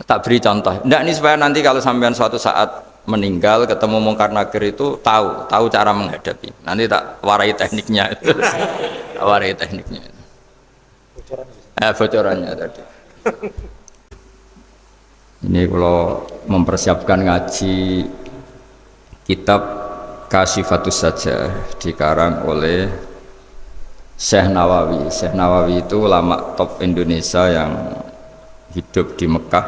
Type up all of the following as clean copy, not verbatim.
Tak beri contoh. Ndak ini supaya nanti kalau sampean suatu saat meninggal ketemu Mungkar Nakir itu tahu cara menghadapi. Nanti tak warai tekniknya. Tak warai tekniknya. Bocorannya tadi. Ini kalau mempersiapkan ngaji kitab Kasyifatus Sajah dikarang oleh Syekh Nawawi. Syekh Nawawi itu ulama top Indonesia yang hidup di Mekah,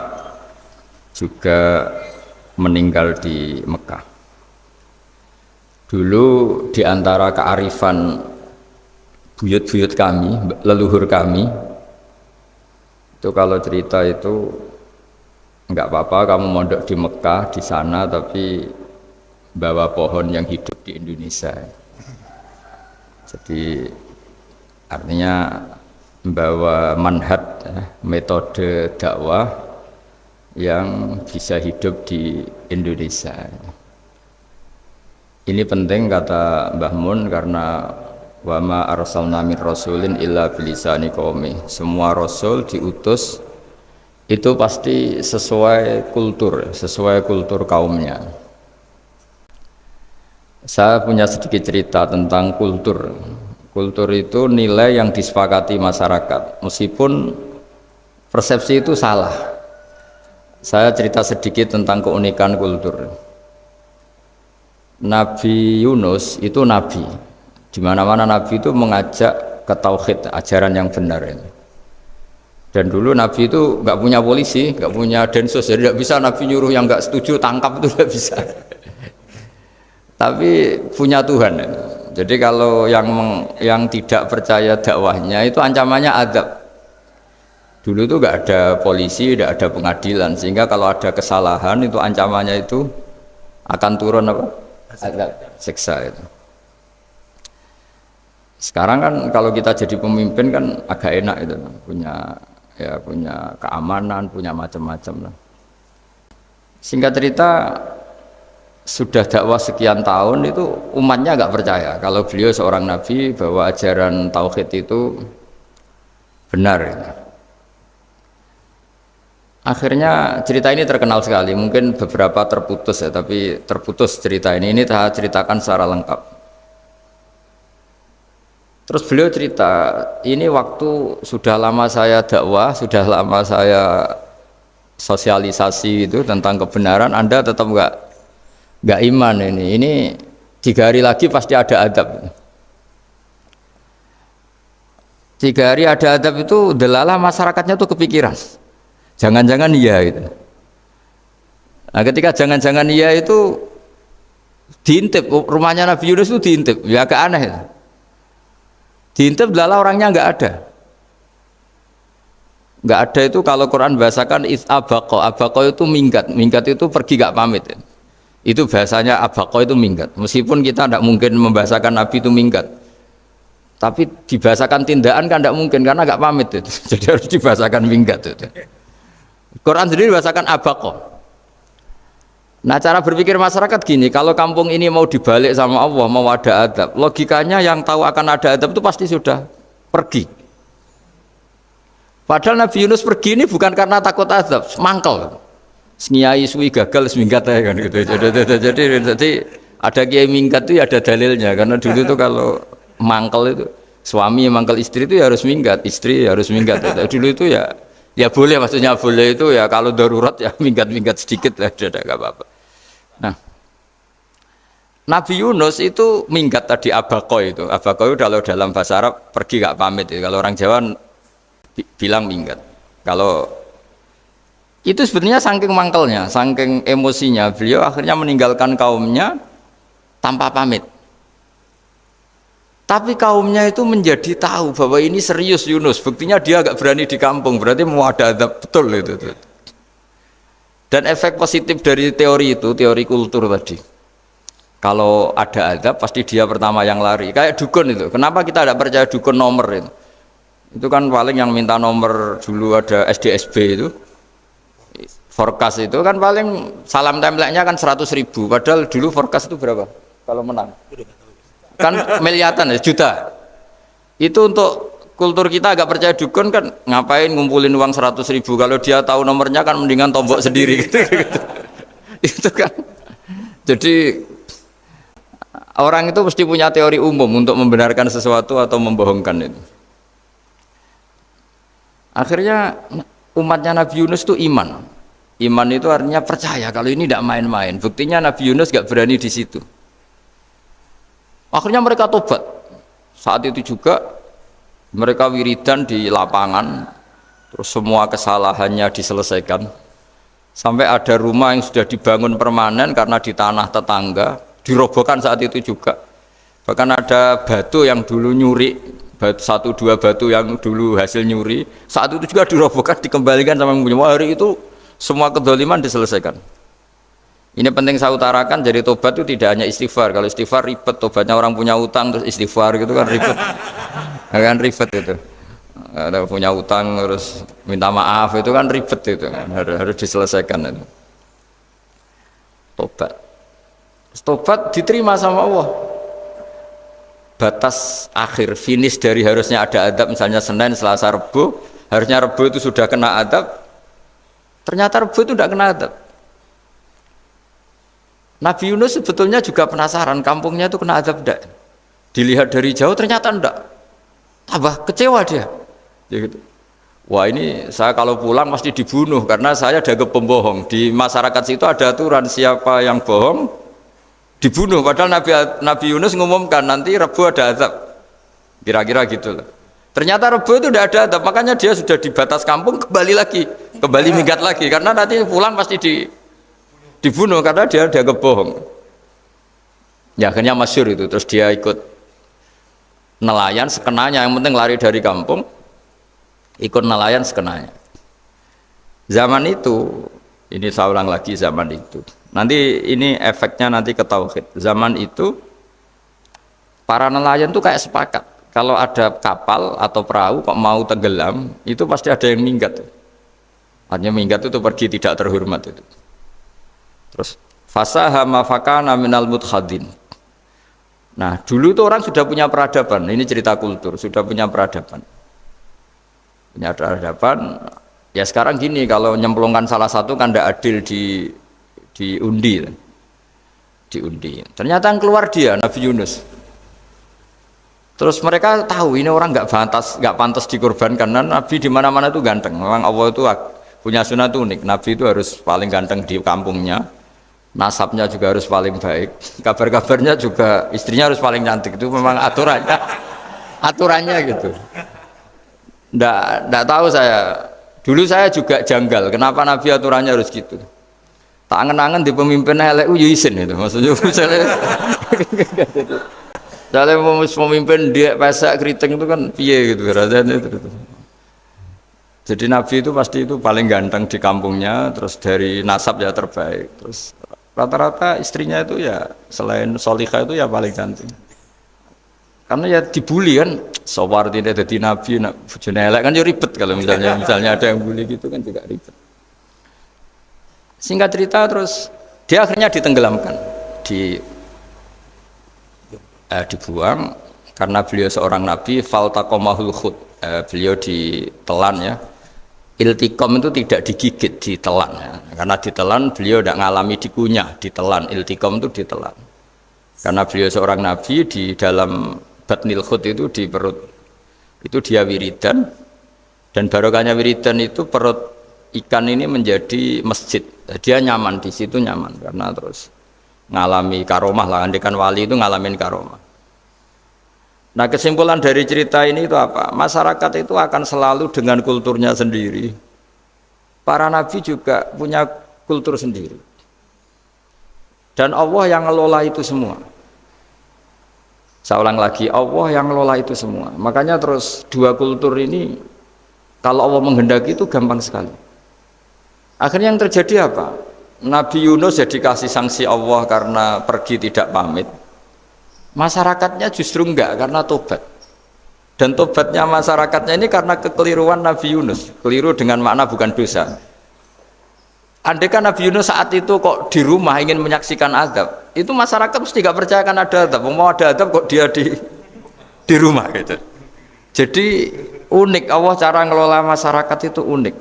juga meninggal di Mekah. Dulu di antara kearifan buyut-buyut kami, leluhur kami, itu kalau cerita itu enggak apa-apa kamu mondok di Mekah di sana tapi bawa pohon yang hidup di Indonesia. Jadi artinya membawa manhaj, metode dakwah yang bisa hidup di Indonesia. Ini penting kata Mbah Mun karena wa ma arsalna min rasulin illa bilisani qaumi. Semua rasul diutus itu pasti sesuai kultur kaumnya. Saya punya sedikit cerita tentang kultur. Kultur itu nilai yang disepakati masyarakat, meskipun persepsi itu salah. Saya cerita sedikit tentang keunikan kultur. Nabi Yunus itu nabi. Di mana-mana nabi itu mengajak ke tauhid, ajaran yang benar ini. Dan dulu nabi itu nggak punya polisi, nggak punya densus, jadi nggak bisa nabi nyuruh yang nggak setuju tangkap, itu nggak bisa. Tapi punya Tuhan. Jadi kalau yang tidak percaya dakwahnya itu ancamannya azab. Dulu itu nggak ada polisi, nggak ada pengadilan, sehingga kalau ada kesalahan itu ancamannya itu akan turun apa? Azab, siksa itu. Sekarang kan kalau kita jadi pemimpin kan agak enak itu, punya keamanan, punya macam-macam lah. Singkat cerita, sudah dakwah sekian tahun itu umatnya nggak percaya kalau beliau seorang nabi bahwa ajaran tauhid itu benar. Akhirnya cerita ini terkenal sekali, mungkin beberapa terputus ya, tapi terputus cerita ini saya ceritakan secara lengkap. Terus beliau cerita, ini waktu sudah lama saya dakwah, sudah lama saya sosialisasi itu tentang kebenaran, Anda tetap nggak iman ini 3 hari lagi pasti ada adab. 3 hari ada adab itu delalah masyarakatnya tuh kepikiran. Jangan-jangan iya itu. Nah ketika jangan-jangan iya itu diintip, rumahnya Nabi Yunus itu diintip, ya agak aneh itu. Diintip delalah orangnya nggak ada. Nggak ada itu kalau Quran bahasakan abaqo itu minggat itu pergi nggak pamit ya. Itu bahasanya abaqo itu minggat. Meskipun kita tidak mungkin membahasakan Nabi itu minggat, tapi dibahasakan tindakan kan tidak mungkin karena nggak pamit itu. Jadi harus dibahasakan minggat itu. Quran sendiri dibahasakan abaqo. Nah cara berpikir masyarakat gini, kalau kampung ini mau dibalik sama Allah, mau ada adab, logikanya yang tahu akan ada adab itu pasti sudah pergi. Padahal Nabi Yunus pergi ini bukan karena takut adab, mangkel. Nyai suwi gagal seminggat ya kan gitu. Jadi ada kiai minggat itu ya ada dalilnya, karena dulu itu kalau mangkel itu suami mangkel istri itu ya harus minggat, istri harus minggat. Dulu itu ya boleh, maksudnya boleh itu ya kalau darurat ya minggat sedikit lah, ada nggak apa-apa. Nah Nabi Yunus itu minggat tadi abaqo itu kalau dalam bahasa Arab pergi nggak pamit itu. Kalau orang Jawa bilang minggat. Kalau itu sebetulnya saking mangkelnya, saking emosinya, beliau akhirnya meninggalkan kaumnya tanpa pamit. Tapi kaumnya itu menjadi tahu bahwa ini serius Yunus, buktinya dia agak berani di kampung, berarti mau ada adab betul itu. Dan efek positif dari teori itu, teori kultur tadi, kalau ada adab pasti dia pertama yang lari, kayak dukun itu. Kenapa kita tidak percaya dukun nomor itu? Itu kan paling yang minta nomor dulu ada SDSB itu, forecast itu kan paling salam template-nya kan 100.000, padahal dulu forecast itu berapa kalau menang? Kan miliaran ya, juta. Itu untuk kultur kita agak percaya dukun kan ngapain ngumpulin uang 100.000 kalau dia tahu nomornya kan mendingan tombok sendiri gitu. Itu kan. Jadi orang itu mesti punya teori umum untuk membenarkan sesuatu atau membohongkan itu. Akhirnya umatnya Nabi Yunus itu iman. Iman itu artinya percaya kalau ini tidak main-main. Buktinya Nabi Yunus gak berani di situ. Akhirnya mereka tobat. Saat itu juga mereka wiridan di lapangan, terus semua kesalahannya diselesaikan. Sampai ada rumah yang sudah dibangun permanen karena di tanah tetangga, dirobohkan saat itu juga. Bahkan ada batu yang dulu nyuri, satu dua batu yang dulu hasil nyuri, saat itu juga dirobohkan, dikembalikan sama yang punya. Hari itu semua kedoliman diselesaikan. Ini penting saya utarakan, jadi tobat itu tidak hanya istighfar. Kalau istighfar ribet, tobatnya orang punya utang terus istighfar gitu kan ribet. Kan ribet itu. Ada punya utang terus minta maaf itu kan ribet itu kan. Harus diselesaikan itu. Tobat diterima sama Allah. Batas akhir finish dari harusnya ada adab misalnya Senin, Selasa, Rebu, harusnya Rebu itu sudah kena adab. Ternyata Rebu itu tidak kena adab. Nabi Yunus sebetulnya juga penasaran kampungnya itu kena azab tidak. Dilihat dari jauh ternyata enggak. Tambah kecewa dia. Gitu. Wah ini saya kalau pulang pasti dibunuh karena saya ada pembohong. Di masyarakat situ ada aturan siapa yang bohong dibunuh. Padahal Nabi Yunus ngumumkan nanti Rebu ada azab. Kira-kira gitu loh. Ternyata Rebu itu tidak ada azab. Makanya dia sudah di batas kampung kembali lagi. Kembali minggat lagi. Karena nanti pulang pasti dibunuh karena dia kebohong. Ya akhirnya masyhur itu. Terus dia ikut nelayan sekenanya, yang penting lari dari kampung, ikut nelayan sekenanya. Zaman itu, ini saya ulang lagi zaman itu. Nanti ini efeknya nanti ke tauhid. Zaman itu para nelayan tuh kayak sepakat. Kalau ada kapal atau perahu kok mau tenggelam, itu pasti ada yang minggat. Artinya minggat itu pergi tidak terhormat itu. Terus fasahama fakana minal mudkhadin. Nah dulu itu orang sudah punya peradaban. Ini cerita kultur, sudah punya peradaban. Punya peradaban. Ya sekarang gini, kalau nyemplungkan salah satu kan tidak adil diundi. Ternyata yang keluar dia Nabi Yunus. Terus mereka tahu ini orang nggak pantas dikorbankan karena Nabi di mana-mana itu ganteng. Memang Allah itu punya sunat unik. Nabi itu harus paling ganteng di kampungnya. Nasabnya juga harus paling baik, kabar-kabarnya juga istrinya harus paling cantik. Itu memang aturannya gitu. Nggak tahu saya, dulu saya juga janggal kenapa Nabi aturannya harus gitu. Tak angen-angen di pemimpin elek izin itu maksudnya. Misalnya pemimpin dia pasak keriting itu kan piye gitu rasanya itu. Jadi Nabi itu pasti itu paling ganteng di kampungnya, terus dari nasab ya terbaik, terus rata-rata istrinya itu ya selain solihah itu ya paling cantik. Karena ya dibully kan, sawar tidak jadi Nabi, bojone elek kan ya ribet kalau misalnya ada yang bully gitu kan juga ribet. Singkat cerita terus dia akhirnya ditenggelamkan, dibuang karena beliau seorang nabi. Faltaqamahul khut, beliau ditelan ya. Iltiqam itu tidak digigit, ditelan ya. Karena ditelan beliau tidak ngalami dikunyah, ditelan. Iltiqam itu ditelan. Karena beliau seorang nabi, di dalam batnil khut itu di perut itu dia wiridan, dan barokahnya wiridan itu perut ikan ini menjadi masjid. Dia nyaman di situ, nyaman karena terus ngalami karomah lah. Andekan wali itu ngalamin karomah. Nah kesimpulan dari cerita ini itu apa? Masyarakat itu akan selalu dengan kulturnya sendiri. Para nabi juga punya kultur sendiri. Dan Allah yang ngelola itu semua. Saya ulang lagi, Allah yang ngelola itu semua. Makanya terus dua kultur ini kalau Allah menghendaki itu gampang sekali. Akhirnya yang terjadi apa? Nabi Yunus jadi kasih sanksi Allah karena pergi tidak pamit. Masyarakatnya justru enggak karena tobat. Dan tobatnya masyarakatnya ini karena kekeliruan Nabi Yunus. Keliru dengan makna bukan dosa. Andai kan Nabi Yunus saat itu kok di rumah ingin menyaksikan azab, itu masyarakat mesti gak percaya kan ada azab. Mau ada azab kok dia di rumah gitu. Jadi unik, Allah cara ngelola masyarakat itu unik.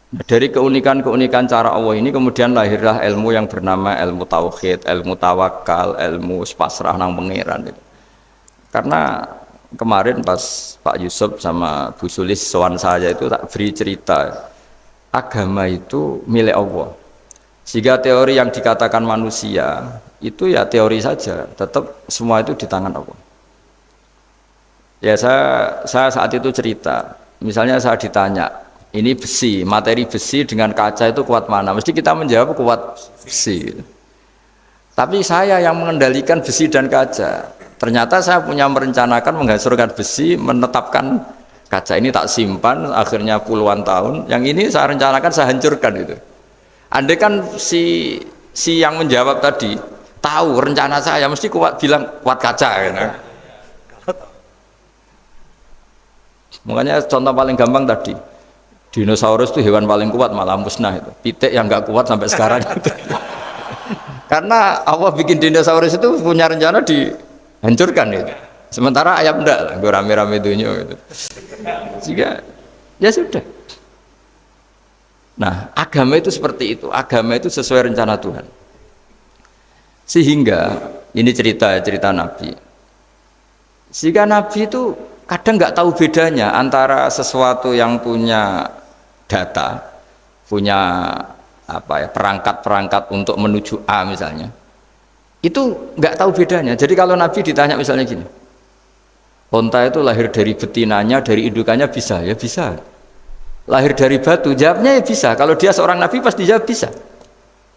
Nah, dari keunikan-keunikan cara Allah ini kemudian lahirlah ilmu yang bernama ilmu tauhid, ilmu tawakal, ilmu pasrah nang pangeran itu. Karena kemarin pas Pak Yusuf sama Bu Sulis sowan saya itu tak beri cerita agama itu milik Allah. Sehingga teori yang dikatakan manusia itu ya teori saja, tetap semua itu di tangan Allah. Ya saya saat itu cerita, misalnya saya ditanya, ini besi, materi besi dengan kaca itu kuat mana? Mesti kita menjawab kuat besi. Tapi saya yang mengendalikan besi dan kaca. Ternyata saya punya merencanakan menghancurkan besi, menetapkan kaca ini tak simpan, akhirnya puluhan tahun. Yang ini saya rencanakan saya hancurkan itu. Andai kan si yang menjawab tadi tahu rencana saya, mesti kuat bilang kuat kaca. Gitu. Makanya contoh paling gampang tadi, dinosaurus itu hewan paling kuat malah musnah itu. Pitik yang nggak kuat sampai sekarang itu. Karena Allah bikin dinosaurus itu punya rencana dihancurkan itu. Sementara ayam enggak lah, gue rame-rame dunia gitu. Sehingga ya sudah. Nah, agama itu seperti itu. Agama itu sesuai rencana Tuhan. Sehingga ini cerita Nabi. Sehingga Nabi itu kadang nggak tahu bedanya antara sesuatu yang punya data, punya perangkat-perangkat untuk menuju A misalnya, itu nggak tahu bedanya. Jadi kalau Nabi ditanya misalnya gini, onta itu lahir dari betinanya, dari indukannya bisa, ya bisa. Lahir dari batu, jawabnya ya bisa. Kalau dia seorang Nabi pasti jawab bisa.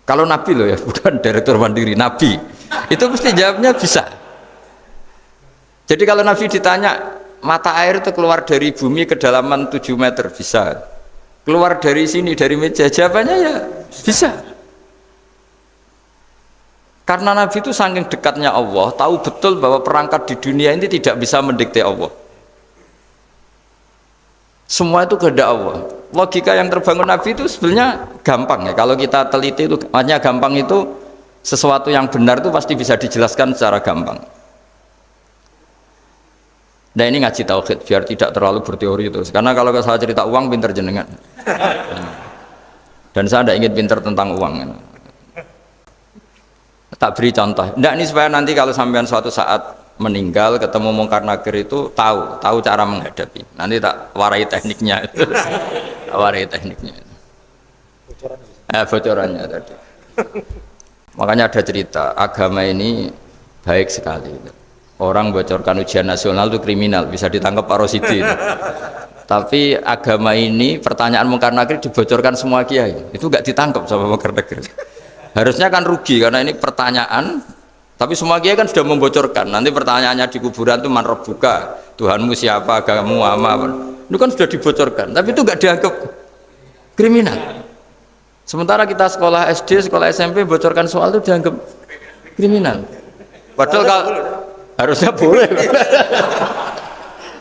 Kalau Nabi loh ya, bukan direktur mandiri, Nabi, itu pasti jawabnya bisa. Jadi kalau Nabi ditanya, mata air itu keluar dari bumi kedalaman 7 meter, bisa. Keluar dari sini, dari meja, jawabannya ya bisa. Karena Nabi itu saking dekatnya Allah, tahu betul bahwa perangkat di dunia ini tidak bisa mendikte Allah. Semua itu kehendak Allah. Logika yang terbangun Nabi itu sebenarnya gampang ya. Kalau kita teliti itu hanya gampang, itu sesuatu yang benar itu pasti bisa dijelaskan secara gampang. Nah ini ngaji tauhid biar tidak terlalu berteori itu. Karena kalau saya cerita uang pinter jenengan. Dan saya tidak ingin pinter tentang uang. Tak beri contoh. Tidak, ini supaya nanti kalau sampean suatu saat meninggal ketemu Mungkar Nakir itu tahu cara menghadapi. Nanti tak warai tekniknya. Warai tekniknya. Bocorannya tadi. Makanya ada cerita agama ini baik sekali. Orang bocorkan ujian nasional itu kriminal, bisa ditangkap Pak Rosidi. Tapi agama ini, pertanyaan Mungkar Nakir dibocorkan semua kiai, itu nggak ditangkap sama Mungkar Nakir. Harusnya kan rugi karena ini pertanyaan, tapi semua kiai kan sudah membocorkan. Nanti pertanyaannya di kuburan itu man rabbuka, Tuhanmu siapa, agamamu apa, itu kan sudah dibocorkan. Tapi itu nggak dianggap kriminal. Sementara kita sekolah SD, sekolah SMP bocorkan soal itu dianggap kriminal. Padahal kalau harusnya boleh.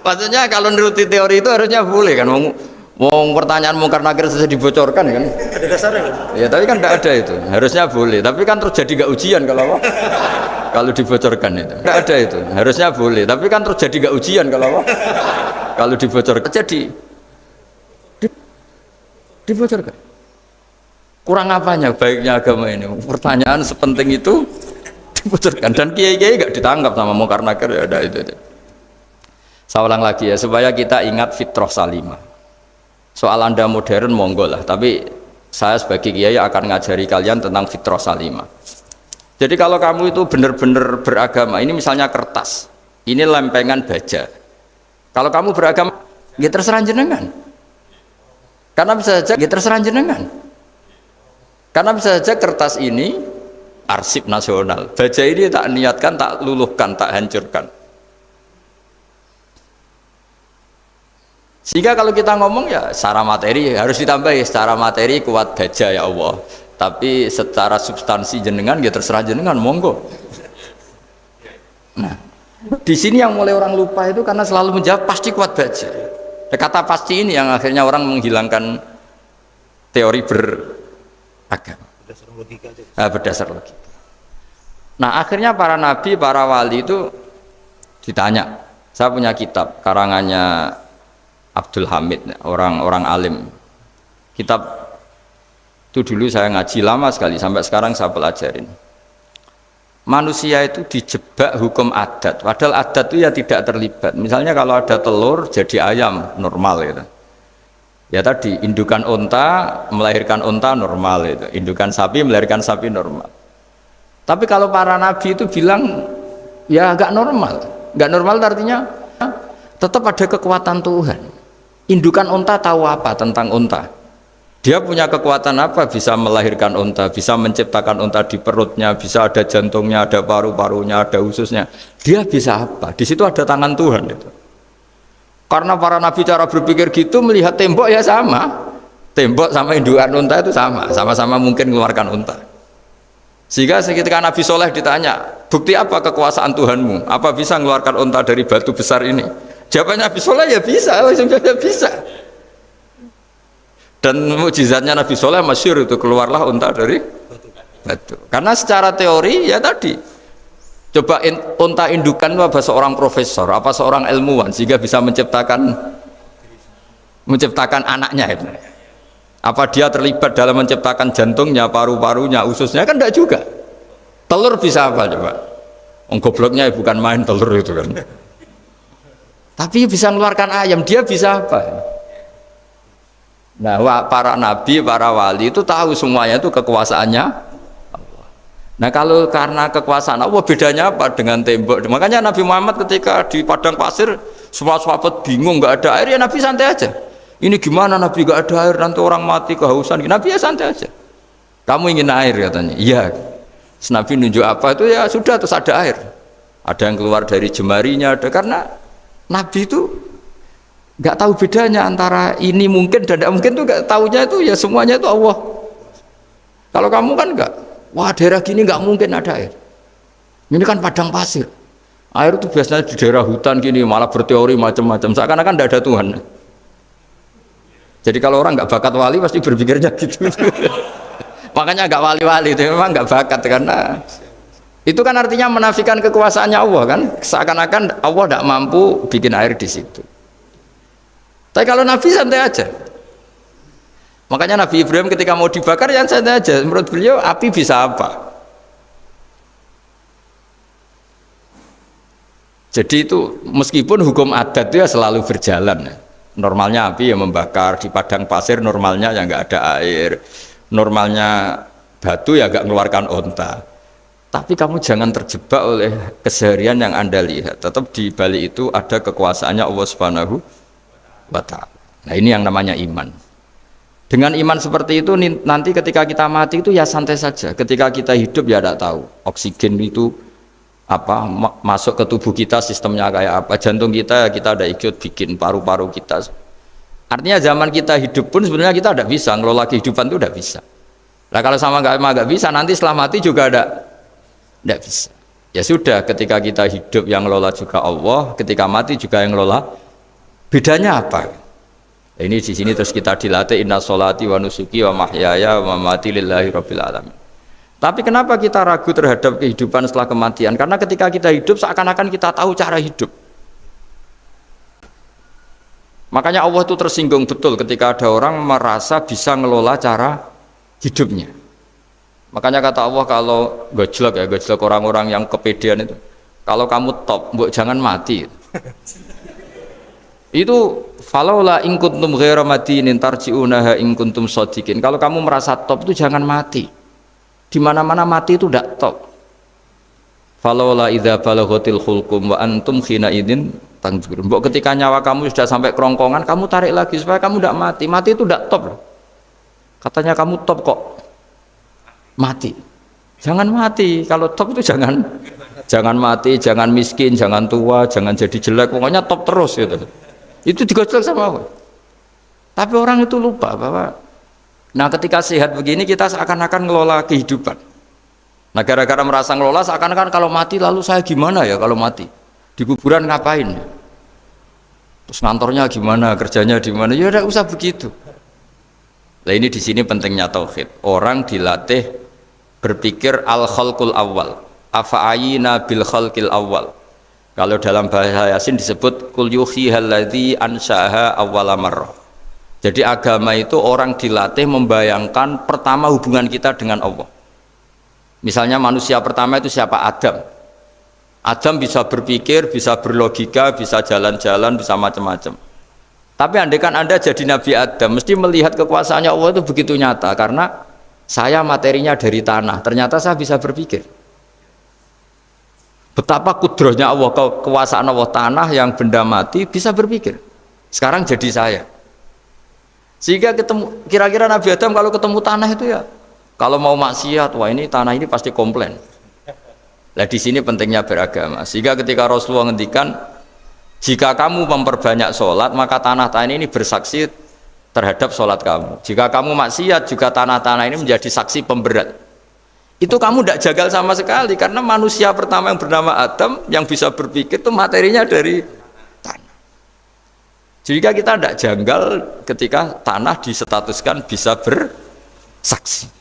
Maksudnya kalau menuruti teori itu harusnya boleh kan. Wong pertanyaan Mungkar Nakir saja dibocorkan kan. Ada dasarnya kan? Ya tapi kan tidak ada itu. Harusnya boleh. Tapi kan terjadi nggak ujian kalau dibocorkan itu. Tidak ada itu. Harusnya boleh. Tapi kan terjadi nggak ujian kalau dibocorkan. Jadi dibocorkan. Kurang apanya baiknya agama ini? Pertanyaan sepenting itu dibocorkan, dan kiai-kiai gak ditangkap sama Mungkar Nakir, ya ada itu. Saya ulang lagi ya supaya kita ingat fitrah salimah. Soal Anda modern monggo lah, tapi saya sebagai kiai akan ngajari kalian tentang fitrah salimah. Jadi kalau kamu itu benar-benar beragama, ini misalnya kertas, ini lempengan baja. Kalau kamu beragama, ya terserah jenengan. Karena bisa saja, ya terserah jenengan. Karena bisa saja kertas ini arsip nasional, baja ini tak niatkan, tak luluhkan, tak hancurkan. Sehingga kalau kita ngomong ya secara materi harus ditambahi, secara materi kuat baja ya Allah, tapi secara substansi jenengan ya terserah jenengan, monggo. Nah, di sini yang mulai orang lupa itu karena selalu menjawab pasti kuat baja. Kata pasti ini yang akhirnya orang menghilangkan teori beragama. Berdasar logika. Nah akhirnya para nabi, para wali itu ditanya Saya punya kitab karangannya Abdul Hamid, orang alim. Kitab itu dulu saya ngaji lama sekali, sampai sekarang saya pelajarin. Manusia itu dijebak hukum adat, padahal adat itu ya tidak terlibat. Misalnya kalau ada telur jadi ayam normal gitu. Ya tadi indukan unta melahirkan unta normal itu, indukan sapi melahirkan sapi normal. Tapi kalau para nabi itu bilang ya agak normal. Nggak normal artinya tetap ada kekuatan Tuhan. Indukan unta tahu apa tentang unta? Dia punya kekuatan apa? Bisa melahirkan unta, bisa menciptakan unta di perutnya, bisa ada jantungnya, ada paru-parunya, ada ususnya. Dia bisa apa? Di situ ada tangan Tuhan itu. Karena para nabi cara berpikir gitu, melihat tembok ya sama. Tembok sama indukan unta itu sama-sama mungkin mengeluarkan unta. Sehingga ketika Nabi Soleh ditanya, bukti apa kekuasaan Tuhanmu? Apa bisa mengeluarkan unta dari batu besar ini? Jawabannya Nabi Soleh ya bisa, ya bisa. Dan mukjizatnya Nabi Soleh masyhur itu, keluarlah unta dari batu. Karena secara teori ya tadi, coba unta indukan itu apa seorang profesor, apa seorang ilmuwan sehingga bisa menciptakan anaknya itu. Apa dia terlibat dalam menciptakan jantungnya, paru-parunya, ususnya? Kan enggak juga. Telur bisa apa coba? Gobloknya bukan main telur itu kan. Tapi bisa mengeluarkan ayam, dia bisa apa? Nah, para nabi, para wali itu tahu semuanya itu kekuasaannya Allah. Nah, kalau karena kekuasaan Allah, bedanya apa dengan tembok? Makanya Nabi Muhammad ketika di padang pasir, semua sahabat bingung, nggak ada air, ya Nabi santai aja. Ini gimana Nabi gak ada air, nanti orang mati kehausan. Nabi ya santai aja. Kamu ingin air katanya. Iya. Nabi nunjuk apa itu ya sudah, terus ada air. Ada yang keluar dari jemarinya, ada. Karena Nabi itu gak tahu bedanya antara ini mungkin dan tidak mungkin, tuh gak tahunya itu ya semuanya itu Allah. Kalau kamu kan gak, wah daerah gini gak mungkin ada air. Ini kan padang pasir. Air itu biasanya di daerah hutan gini malah berteori macam-macam. Seakan-akan tidak ada Tuhan. Jadi kalau orang nggak bakat wali pasti berpikirnya gitu. Makanya nggak wali-wali itu memang nggak bakat, karena itu kan artinya menafikan kekuasaannya Allah kan. Seakan-akan Allah tidak mampu bikin air di situ. Tapi kalau Nabi santai aja. Makanya Nabi Ibrahim ketika mau dibakar yang santai aja. Menurut beliau api bisa apa? Jadi itu meskipun hukum adat itu ya selalu berjalan. Normalnya api yang membakar, di padang pasir normalnya ya nggak ada air, normalnya batu ya nggak mengeluarkan unta. Tapi kamu jangan terjebak oleh keseharian yang Anda lihat. Tetap di balik itu ada kekuasaannya Allah Subhanahu wa Ta'ala. Nah, ini yang namanya iman. Dengan iman seperti itu nanti ketika kita mati itu ya santai saja. Ketika kita hidup ya tidak tahu oksigen itu apa masuk ke tubuh kita, sistemnya kayak apa, jantung kita ada ikut bikin, paru-paru kita. Artinya zaman kita hidup pun sebenarnya kita tidak bisa ngelola kehidupan, itu tidak bisa. Nah kalau sama nggak bisa, nanti setelah mati juga tidak bisa. Ya sudah, ketika kita hidup yang ngelola juga Allah, ketika mati juga yang ngelola. Bedanya apa? Nah, ini di sini terus kita dilatih, inna sholati wa nusuki wa mahyaya wa mamati lillahi rabbil alamin. Tapi kenapa kita ragu terhadap kehidupan setelah kematian? Karena ketika kita hidup seakan-akan kita tahu cara hidup. Makanya Allah itu tersinggung betul ketika ada orang merasa bisa ngelola cara hidupnya. Makanya kata Allah, kalau gojlok orang-orang yang kepedean itu, kalau kamu top, jangan mati. Itu falaula in kuntum ghaira madinin tarji'unaha in kuntum shadiqin. Kalau kamu merasa top itu jangan mati. Di mana-mana mati itu tidak top. Falaula idza balaghatil khulqum wa antum khina idin tanzurun. Mbok ketika nyawa kamu sudah sampai kerongkongan, kamu tarik lagi supaya kamu tidak mati. Mati itu tidak top. Katanya kamu top kok mati. Jangan mati. Kalau top itu jangan mati, jangan miskin, jangan tua, jangan jadi jelek. Pokoknya top terus gitu. Itu digojlok sama Allah. Tapi orang itu lupa bahwa nah ketika sehat begini kita seakan-akan ngelola kehidupan. Nah gara-gara merasa ngelola seakan-akan kalau mati lalu saya gimana ya kalau mati? Di kuburan ngapain? Terus ngantornya gimana, kerjanya di mana? Ya udah usah begitu. Nah ini di sini pentingnya tauhid. Orang dilatih berpikir al khalqul awal. Afa'ayina bil khalqil awal. Kalau dalam bahasa Yasin disebut kul yuhyihal ladzi ansha'aha awwala marrah. Jadi agama itu orang dilatih membayangkan pertama hubungan kita dengan Allah. Misalnya manusia pertama itu siapa? Adam. Adam bisa berpikir, bisa berlogika, bisa jalan-jalan, bisa macam-macam. Tapi andaikan Anda jadi Nabi Adam, mesti melihat kekuasaannya Allah itu begitu nyata, karena saya materinya dari tanah, ternyata saya bisa berpikir. Betapa kudrohnya Allah, kekuasaan Allah, tanah yang benda mati bisa berpikir. Sekarang jadi saya. Sehingga ketemu, kira-kira Nabi Adam kalau ketemu tanah itu ya, kalau mau maksiat, wah ini tanah ini pasti komplain. Nah di sini pentingnya beragama. Sehingga ketika Rasulullah ngendikan, jika kamu memperbanyak sholat, maka tanah-tanah ini bersaksi terhadap sholat kamu. Jika kamu maksiat, juga tanah-tanah ini menjadi saksi pemberat. Itu kamu tidak jagal sama sekali, karena manusia pertama yang bernama Adam yang bisa berpikir itu materinya dari tanah. Jika kita tidak janggal ketika tanah disetatuskan bisa bersaksi.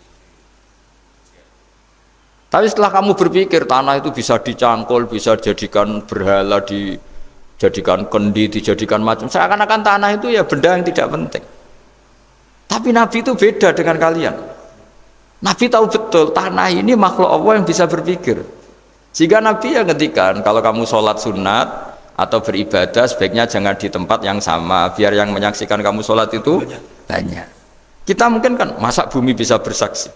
Tapi setelah kamu berpikir tanah itu bisa dicangkul, bisa dijadikan berhala, dijadikan kendi, dijadikan macam, seakan-akan tanah itu ya benda yang tidak penting. Tapi Nabi itu beda dengan kalian. Nabi tahu betul tanah ini makhluk Allah yang bisa berpikir. Sehingga Nabi yang ngendikan kalau kamu sholat sunat atau beribadah sebaiknya jangan di tempat yang sama, biar yang menyaksikan kamu sholat itu banyak. Kita mungkin kan masa bumi bisa bersaksi.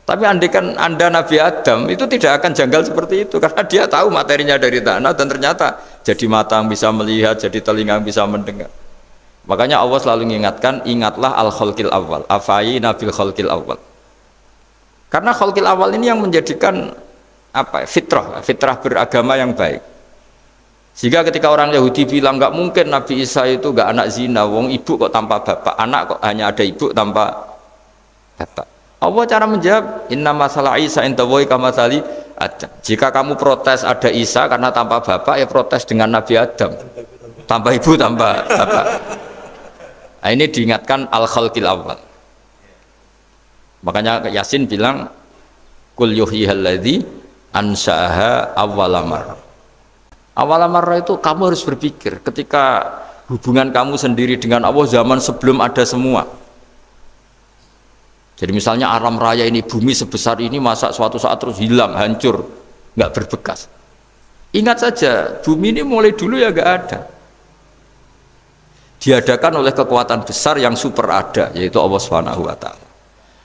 Tapi andaikan Anda Nabi Adam itu tidak akan janggal seperti itu, karena dia tahu materinya dari tanah dan ternyata jadi mata yang bisa melihat, jadi telinga yang bisa mendengar. Makanya Allah selalu mengingatkan, ingatlah al-khalqil awal, afayina bil khalqil awal. Karena khalqil awal ini yang menjadikan apa? Fitrah beragama yang baik. Sehingga ketika orang Yahudi bilang nggak mungkin Nabi Isa itu nggak anak zina, wong ibu kok tanpa bapak, anak kok hanya ada ibu tanpa bapak. Allah cara menjawab, inna masalah Isa intawoy kamasali Adam. Jika kamu protes ada Isa karena tanpa bapak, ya protes dengan Nabi Adam, tanpa ibu tanpa bapak. Nah, ini diingatkan al-khalqil awal. Makanya Yasin bilang kul yuhyihal ladzi ansha'aha awwala marrah. Awwala marrah itu kamu harus berpikir ketika hubungan kamu sendiri dengan Allah zaman sebelum ada semua. Jadi misalnya alam raya ini, bumi sebesar ini, masa suatu saat terus hilang, hancur, nggak berbekas. Ingat saja, bumi ini mulai dulu ya nggak ada. Diadakan oleh kekuatan besar yang super ada, yaitu Allah Subhanahu wa Ta'ala.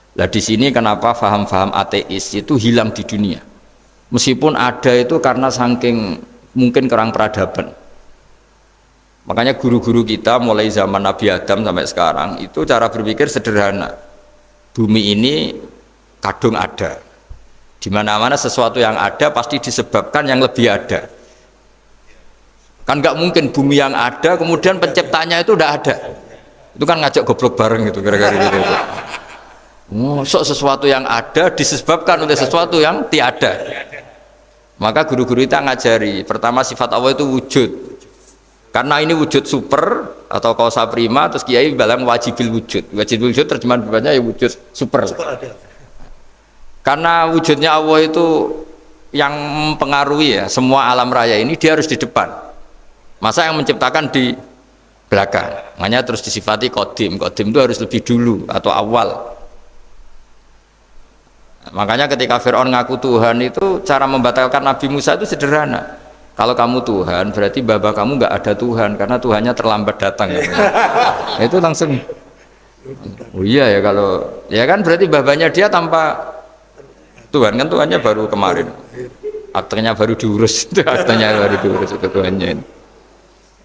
Nah di sini kenapa faham-faham ateis itu hilang di dunia. Meskipun ada itu karena saking mungkin kurang peradaban. Makanya guru-guru kita mulai zaman Nabi Adam sampai sekarang itu cara berpikir sederhana. Bumi ini kadung ada. Di mana-mana sesuatu yang ada pasti disebabkan yang lebih ada. Kan nggak mungkin bumi yang ada kemudian penciptanya itu udah ada. Itu kan ngajak goblok bareng gitu kira-kira gitu. Sok sesuatu yang ada disebabkan oleh sesuatu yang tiada. Maka guru-guru kita ngajari pertama sifat Allah itu wujud, karena ini wujud super atau kausa prima, terus kiai bilang wajibil wujud. Wajibil wujud terjemahan bebasnya ya wujud super. Karena wujudnya Allah itu yang mempengaruhi ya semua alam raya ini, dia harus di depan. Masa yang menciptakan di belakang? Makanya terus disifati qadim. Qadim itu harus lebih dulu atau awal. Makanya ketika Fir'aun ngaku Tuhan itu cara membatalkan Nabi Musa itu sederhana. Kalau kamu Tuhan berarti baba kamu nggak ada Tuhan karena Tuhannya terlambat datang. Itu langsung, oh iya ya, kalau ya kan berarti babanya dia tanpa Tuhan, kan Tuhannya baru kemarin, aktenya baru diurus, itu aktenya baru diurus itu Tuhannya ini.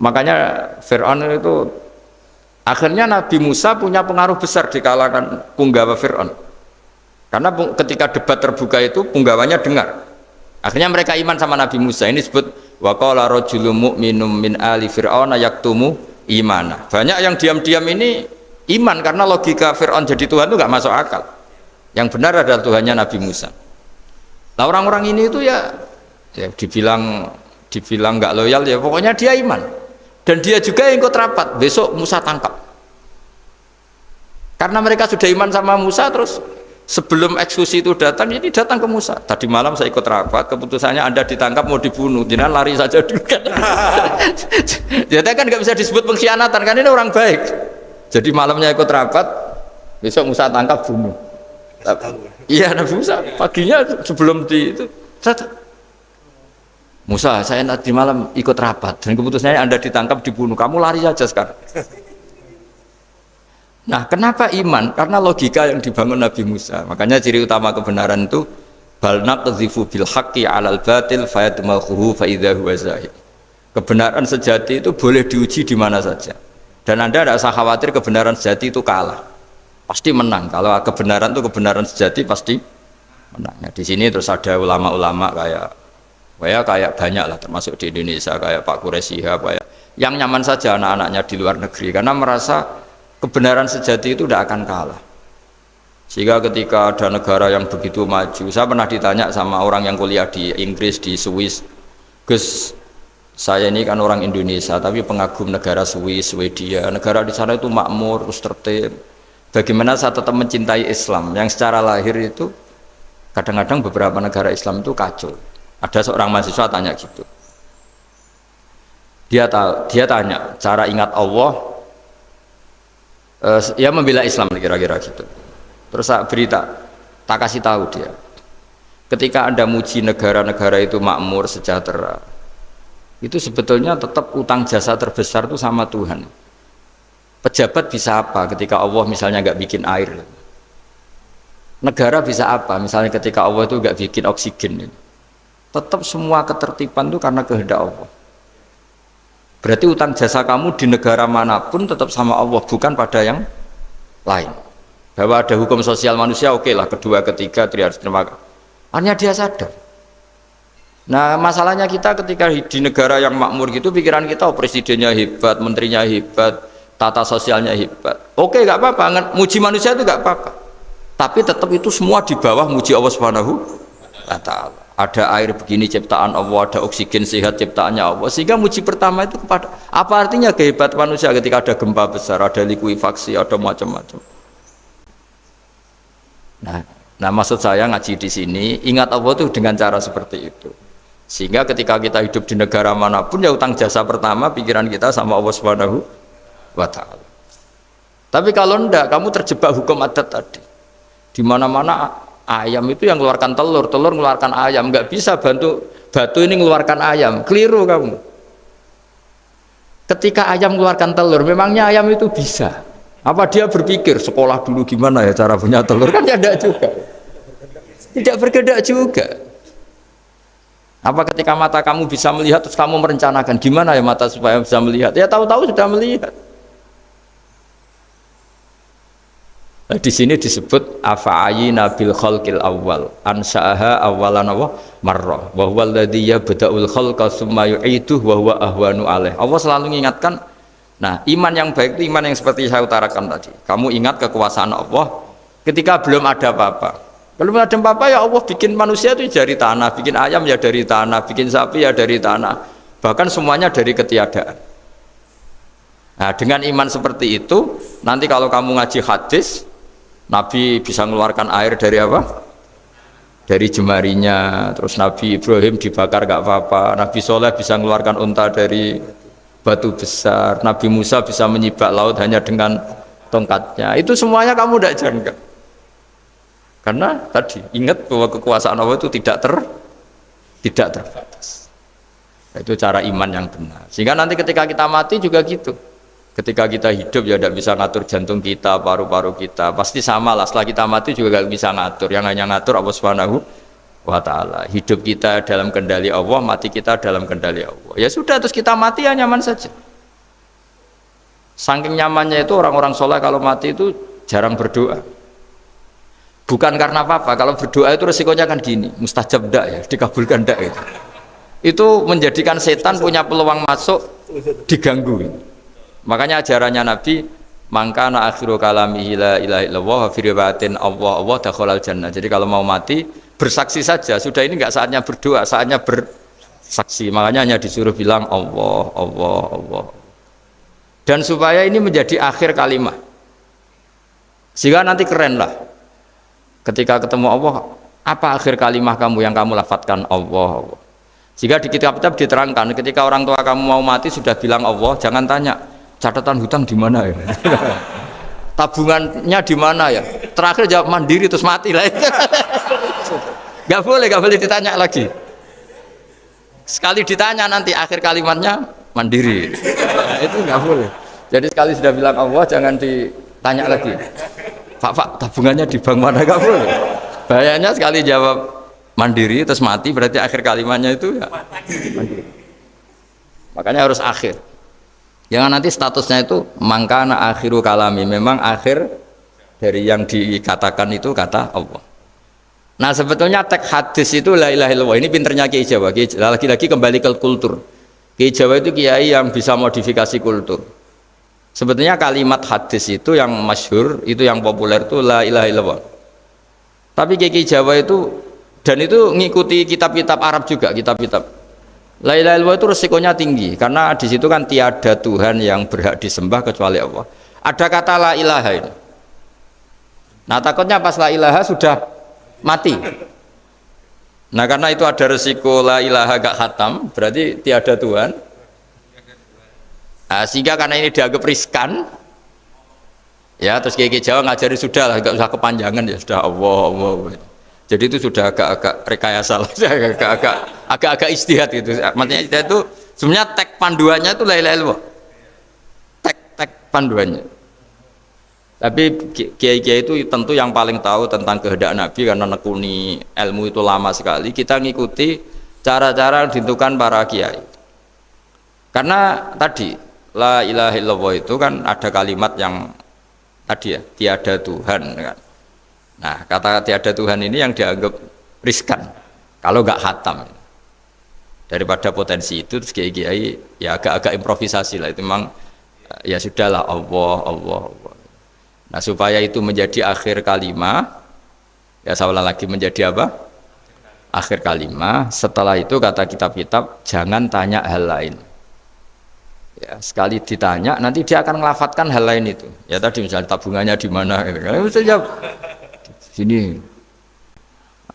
Makanya Fir'aun itu akhirnya Nabi Musa punya pengaruh besar di kalangan punggawa Fir'aun. Karena ketika debat terbuka itu punggawannya dengar. Akhirnya mereka iman sama Nabi Musa. Ini disebut wa qala rajulun mu'minun min ali fir'auna yaktumu imana. Banyak yang diam-diam ini iman karena logika Fir'aun jadi Tuhan itu nggak masuk akal. Yang benar adalah Tuhannya Nabi Musa. Nah orang-orang ini itu ya dibilang nggak loyal ya, pokoknya dia iman. Dan dia juga yang ikut rapat. Besok Musa tangkap. Karena mereka sudah iman sama Musa, terus Sebelum eksekusi itu datang, ini datang ke Musa. Tadi malam saya ikut rapat, keputusannya Anda ditangkap mau dibunuh, jangan lari saja dulu kan. Jadi kan nggak bisa disebut pengkhianatan, kan ini orang baik. Jadi malamnya ikut rapat, besok Musa tangkap bunuh. Iya Nabi Musa paginya sebelum di itu, Musa saya tadi malam ikut rapat dan keputusannya Anda ditangkap dibunuh, kamu lari saja sekarang. Nah, kenapa iman? Karena logika yang dibangun Nabi Musa. Makanya ciri utama kebenaran itu bal naqdhifu bil haqqi 'alal batil fayadmaghuhu fa idza huwa zahid. Kebenaran sejati itu boleh diuji di mana saja. Dan Anda tidak usah khawatir kebenaran sejati itu kalah. Pasti menang. Kalau kebenaran itu kebenaran sejati pasti menang. Nah, di sini terus ada ulama-ulama kayak banyak lah, termasuk di Indonesia kayak Pak Quraisy Shihab, yang nyaman saja anak-anaknya di luar negeri karena merasa kebenaran sejati itu tidak akan kalah. Sehingga ketika ada negara yang begitu maju, saya pernah ditanya sama orang yang kuliah di Inggris, di Swiss, Gus, saya ini kan orang Indonesia tapi pengagum negara Swiss, Swedia, negara di sana itu makmur, terus tertib. Bagaimana saya tetap mencintai Islam yang secara lahir itu kadang-kadang beberapa negara Islam itu kacau. Ada seorang mahasiswa tanya gitu. Dia tanya cara ingat Allah. Ya membela Islam kira-kira gitu. Terus tak kasih tahu dia. Ketika Anda muji negara-negara itu makmur, sejahtera, itu sebetulnya tetap utang jasa terbesar itu sama Tuhan. Pejabat bisa apa ketika Allah misalnya nggak bikin air? Negara bisa apa misalnya ketika Allah itu nggak bikin oksigen? Tetap semua ketertiban itu karena kehendak Allah. Berarti utang jasa kamu di negara manapun tetap sama Allah, bukan pada yang lain. Bahwa ada hukum sosial manusia, oke lah, kedua, ketiga, dia harus terima kasih. Hanya dia sadar. Nah, masalahnya kita ketika di negara yang makmur gitu, pikiran kita, oh, presidennya hebat, menterinya hebat, tata sosialnya hebat. Oke, nggak apa-apa, muji manusia itu nggak apa-apa. Tapi tetap itu semua di bawah muji Allah Subhanahu wa Ta'ala. Ada air begini ciptaan Allah, ada oksigen sehat ciptaannya Allah, sehingga muji pertama itu kepada apa artinya kehebatan manusia ketika ada gempa besar, ada likuifaksi, ada macam-macam. Nah maksud saya ngaji di sini ingat Allah itu dengan cara seperti itu, sehingga ketika kita hidup di negara manapun ya utang jasa pertama pikiran kita sama Allah Subhanahu wa Ta'ala. Tapi kalau enggak, kamu terjebak hukum adat tadi, di mana-mana ayam itu yang mengeluarkan telur, telur mengeluarkan ayam, nggak bisa bantu batu ini mengeluarkan ayam, keliru kamu. Ketika ayam mengeluarkan telur, memangnya ayam itu bisa? Apa dia berpikir sekolah dulu gimana ya cara punya telur? Kan tidak juga, tidak bergerak juga. Apa ketika mata kamu bisa melihat terus kamu merencanakan gimana ya mata supaya bisa melihat? Ya tahu-tahu sudah melihat. Nah, di sini disebut afa'ayina bil khalqil awal ansa'aha awalan marrah wa huwa alladhi yabda'ul khalqa tsumma yu'iduhu wa huwa ahwanu alaih. Allah selalu mengingatkan, nah iman yang baik itu iman yang seperti saya utarakan tadi. Kamu ingat kekuasaan Allah ketika belum ada apa-apa. Belum ada apa-apa ya Allah bikin manusia itu dari tanah, bikin ayam ya dari tanah, bikin sapi ya dari tanah, bahkan semuanya dari ketiadaan. Nah dengan iman seperti itu, nanti kalau kamu ngaji hadis, Nabi bisa mengeluarkan air dari apa? Dari jemarinya. Terus Nabi Ibrahim dibakar gak apa-apa. Nabi Soleh bisa mengeluarkan unta dari batu besar. Nabi Musa bisa menyibak laut hanya dengan tongkatnya. Itu semuanya kamu tidak jangka. Karena tadi ingat bahwa kekuasaan Allah itu tidak terbatas. Itu cara iman yang benar. Sehingga nanti ketika kita mati juga gitu. Ketika kita hidup ya tidak bisa ngatur jantung kita, paru-paru kita, pasti sama lah. Setelah kita mati juga gak bisa ngatur, yang hanya ngatur Allah Subhanahu wa Ta'ala. Hidup kita dalam kendali Allah, mati kita dalam kendali Allah. Ya sudah, terus kita mati ya nyaman saja. Saking nyamannya itu orang-orang soleh kalau mati itu jarang berdoa. Bukan karena apa-apa, kalau berdoa itu resikonya kan gini, mustajab ndak ya, dikabulkan ndak itu. Itu menjadikan setan punya peluang masuk, diganggu. Makanya ajarannya Nabi, mangkana akhiru kalamihi la ilaha illallah wa fi riwayatin Allah dakhalal jannah. Jadi kalau mau mati bersaksi saja, sudah ini enggak saatnya berdoa, saatnya bersaksi. Makanya hanya disuruh bilang Allah, Allah, Allah. Dan supaya ini menjadi akhir kalimat. Sehingga nanti keren lah. Ketika ketemu Allah, apa akhir kalimah kamu yang kamu lafadzkan? Allah, Allah. Jika di kitab-kitab diterangkan, ketika orang tua kamu mau mati sudah bilang Allah, jangan tanya catatan hutang di mana ya, tabungannya di mana ya. Terakhir jawab mandiri terus mati lah. Gak boleh ditanya lagi. Sekali ditanya nanti akhir kalimatnya mandiri. Nah, itu nggak boleh. Jadi sekali sudah bilang Allah jangan ditanya lagi. Pak tabungannya di bank mana, nggak boleh. Bahayanya sekali jawab mandiri terus mati berarti akhir kalimatnya itu ya mandiri. Makanya harus akhir. Jangan nanti statusnya itu mangkana akhiru kalami, memang akhir dari yang dikatakan itu kata Allah. Nah sebetulnya teks hadis itu la ilaha illallah. Ini pinternya Kiai Jawa. Lagi-lagi kembali ke kultur. Kiai Jawa itu kiai yang bisa modifikasi kultur. Sebetulnya kalimat hadis itu yang masyhur, itu yang populer itu la ilaha illallah. Tapi Kiai Jawa itu, dan itu ngikuti kitab-kitab Arab juga, kitab-kitab. La ilaha illallah itu resikonya tinggi karena di situ kan tiada Tuhan yang berhak disembah kecuali Allah. Ada kata la ilaha ini. Nah takutnya pas la ilaha sudah mati. Nah karena itu ada resiko la ilaha gak khatam, berarti tiada Tuhan. Nah, sehingga karena ini dianggap riskan, ya terus Kiai Jawa ngajari sudah lah, gak usah kepanjangan ya sudah Allah, Allah. Jadi itu sudah agak-agak rekayasa lah, agak-agak istihad gitu. Maksudnya istihad itu sebenarnya teks panduannya itu la ilaha illallah. Teks panduannya. Tapi kiai-kiai itu tentu yang paling tahu tentang kehendak Nabi karena nekuni ilmu itu lama sekali. Kita ngikuti cara-cara ditentukan para kiai. Karena tadi la ilaha illallah itu kan ada kalimat yang tadi ya tiada Tuhan kan. Nah kata tiada Tuhan ini yang dianggap riskan kalau nggak khatam. Daripada potensi itu terus kiai-kiai ya agak-agak improvisasi lah, itu memang ya sudahlah Allah Allah Allah. Nah supaya itu menjadi akhir kalimah, ya saya ulang lagi menjadi apa? Akhir kalimah. Setelah itu kata kitab-kitab jangan tanya hal lain. Ya sekali ditanya nanti dia akan ngelafatkan hal lain itu. Ya tadi misalnya tabungannya di mana? Gitu. Bisa jawab sini.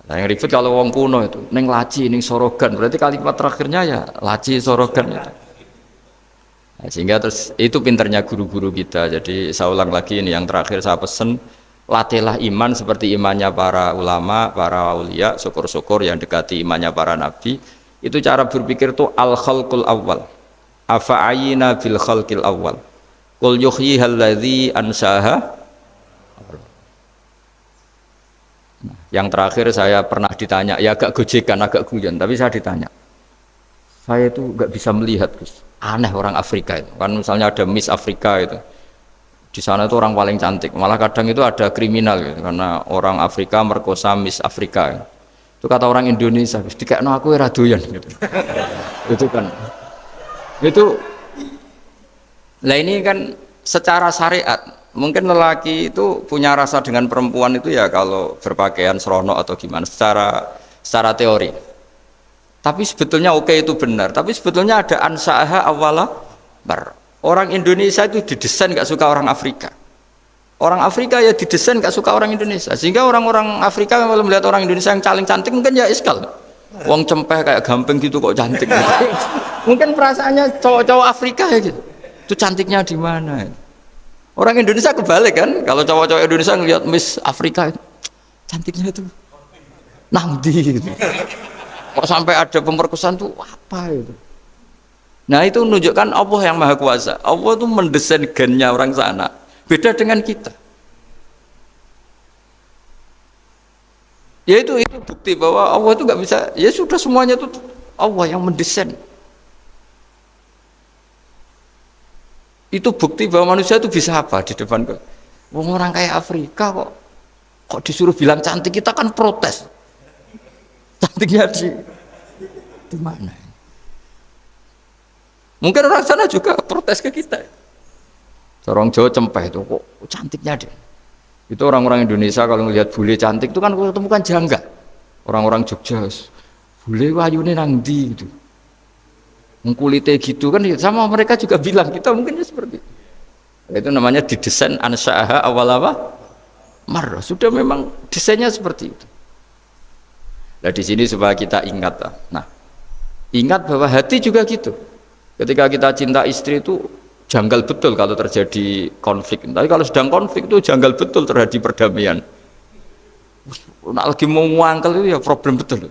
Nah, yang ribet kalau wong kuno itu neng laci, neng sorogan. Berarti kalimat terakhirnya ya laci sorogan itu. Nah, sehingga terus itu pinternya guru-guru kita. Jadi saya ulang lagi ini yang terakhir saya pesen, latihlah iman seperti imannya para ulama, para aulia, syukur-syukur yang dekati imannya para nabi. Itu cara berpikir tuh al khalqul awal. Afa'ayina bil khalqil awal. Qul yuhyihal ladzi ansaha. Yang terakhir saya pernah ditanya, ya agak gojekan, agak guyon, tapi saya ditanya. Saya itu nggak bisa melihat, Gus. Aneh orang Afrika itu kan, misalnya ada Miss Afrika itu di sana itu orang paling cantik, malah kadang itu ada kriminal gitu, karena orang Afrika merkosa Miss Afrika itu kata orang Indonesia dikekno aku ora doyan gitu. Itu kan itu lah ini kan secara syariat mungkin lelaki itu punya rasa dengan perempuan itu ya kalau berpakaian serono atau gimana secara teori. Tapi sebetulnya oke itu benar. Tapi sebetulnya ada ansa'aha awala bar. Orang Indonesia itu didesain gak suka orang Afrika. Orang Afrika ya didesain gak suka orang Indonesia. Sehingga orang-orang Afrika kalau melihat orang Indonesia yang paling cantik mungkin ya iskal. Wong cempeh kayak gampang gitu kok cantik. Gitu. Mungkin perasaannya cowok-cowok Afrika ya gitu. Itu cantiknya di mana? Orang Indonesia kebalik kan. Kalau cowok-cowok Indonesia ngelihat Miss Afrika itu cantiknya itu nangdi gitu. Kok sampai ada pemerkosaan tuh apa itu? Nah itu menunjukkan Allah yang Maha Kuasa. Allah tuh mendesain gennya orang sana. Beda dengan kita. Ya itu bukti bahwa Allah itu nggak bisa. Ya sudah semuanya itu Allah yang mendesain. Itu bukti bahwa manusia itu bisa apa di depan kok. Orang kayak Afrika kok disuruh bilang cantik, kita kan protes. Cantiknya di mana? Mungkin orang sana juga protes ke kita. Orang Jawa cempeh itu kok cantiknya deh. Itu orang-orang Indonesia kalau melihat bule cantik itu kan ketemukan janggal. Orang-orang Jogja, bule wayune nang ndi gitu. Kulitnya gitu kan sama mereka juga bilang kita mungkin seperti itu. Itu namanya didesain ansa'aha awal apa? marrah. Sudah memang desainnya seperti itu. Nah di sini supaya kita ingat. Nah, ingat bahwa hati juga gitu. Ketika kita cinta istri itu janggal betul kalau terjadi konflik. Tapi kalau sedang konflik itu janggal betul terjadi perdamaian. Nak lagi mau ngangkel itu ya problem betul.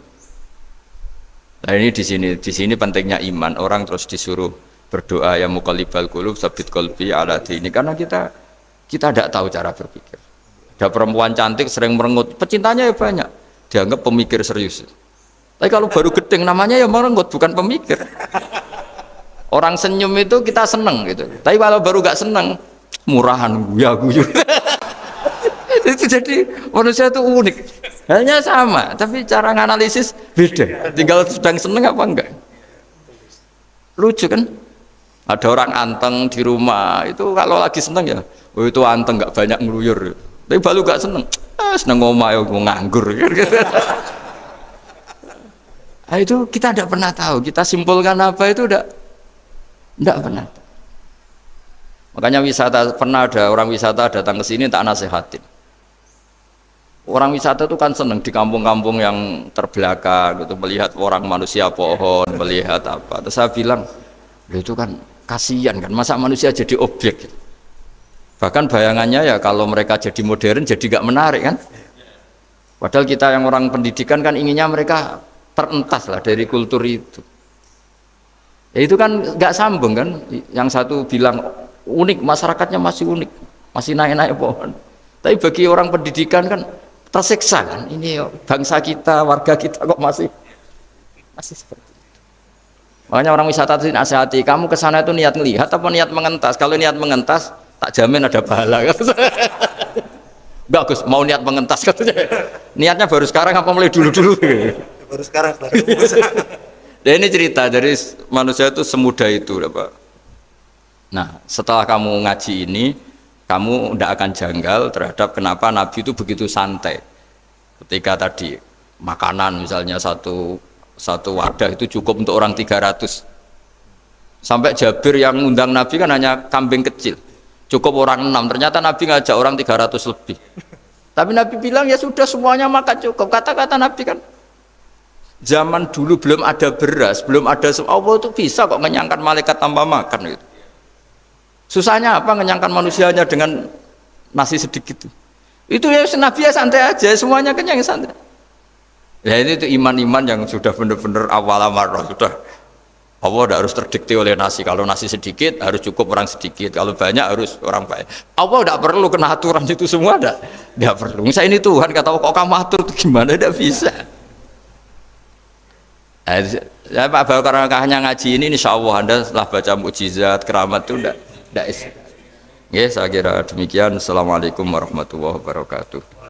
Nah ini di sini pentingnya iman. Orang terus disuruh berdoa ya muqallibal qulub tsabit qalbi ala dini, karena kita tidak tahu cara berpikir. Ada perempuan cantik sering merengut, pecintanya ya banyak, dianggap pemikir serius. Tapi kalau baru gedeng namanya ya merengut, bukan pemikir. Orang senyum itu kita seneng gitu. Tapi kalau baru gak seneng, murahan guyu. Itu jadi manusia itu unik. Hanya sama, tapi cara nganalisis beda. Tinggal sedang seneng apa enggak. Lucu kan? Ada orang anteng di rumah, itu kalau lagi seneng ya, oh itu anteng gak banyak ngeluyur. Tapi baru gak seneng, seneng ngomah ya mau nganggur. Nah, itu kita tidak pernah tahu. Kita simpulkan apa itu tidak pernah tahu. Makanya wisata, pernah ada orang wisata datang ke sini tak nasihatin. Orang wisata itu kan seneng di kampung-kampung yang terbelakang gitu, melihat orang manusia pohon, melihat apa. Terus saya bilang, itu kan kasihan kan, masa manusia jadi objek gitu. Bahkan bayangannya ya kalau mereka jadi modern jadi gak menarik kan. Padahal kita yang orang pendidikan kan inginnya mereka terentas lah dari kultur itu. Ya itu kan gak sambung kan. Yang satu bilang unik, masyarakatnya masih unik, masih naik-naik pohon. Tapi bagi orang pendidikan kan tersiksa kan. Ini bangsa kita, warga kita kok masih seperti itu. Makanya orang wisata itu nasihati, kamu kesana itu niat ngelihat apa niat mengentas? Kalau niat mengentas tak jamin ada pahala. Bagus, mau niat mengentas katanya. Niatnya baru sekarang apa mulai dulu-dulu? Baru sekarang. Dan ini cerita dari manusia itu semudah itu, Pak. Nah, setelah kamu ngaji ini, kamu tidak akan janggal terhadap kenapa Nabi itu begitu santai. Ketika tadi makanan misalnya satu wadah itu cukup untuk orang 300. Sampai Jabir yang undang Nabi kan hanya kambing kecil. Cukup orang 6, ternyata Nabi ngajak orang 300 lebih. Tapi Nabi bilang ya sudah semuanya makan cukup. Kata-kata Nabi kan, zaman dulu belum ada beras, belum ada Allah itu bisa kok ngenyangkan malaikat tanpa makan gitu. Susahnya apa ngenyangkan manusianya dengan nasi sedikit itu ya Nabi ya santai aja, semuanya kenyang santai. Ya ini itu iman-iman yang sudah benar-benar awal amarah, sudah Allah tidak harus terdikte oleh nasi. Kalau nasi sedikit harus cukup orang sedikit, kalau banyak harus orang banyak. Allah tidak perlu kena aturan itu semua, tidak perlu. Misalnya ini Tuhan kata kok kamu atur itu gimana, tidak bisa. Ya Pak, karena hanya ngaji ini insya Allah Anda setelah baca mukjizat keramat itu tidak isi. Ya saya kira demikian. Assalamualaikum warahmatullahi wabarakatuh.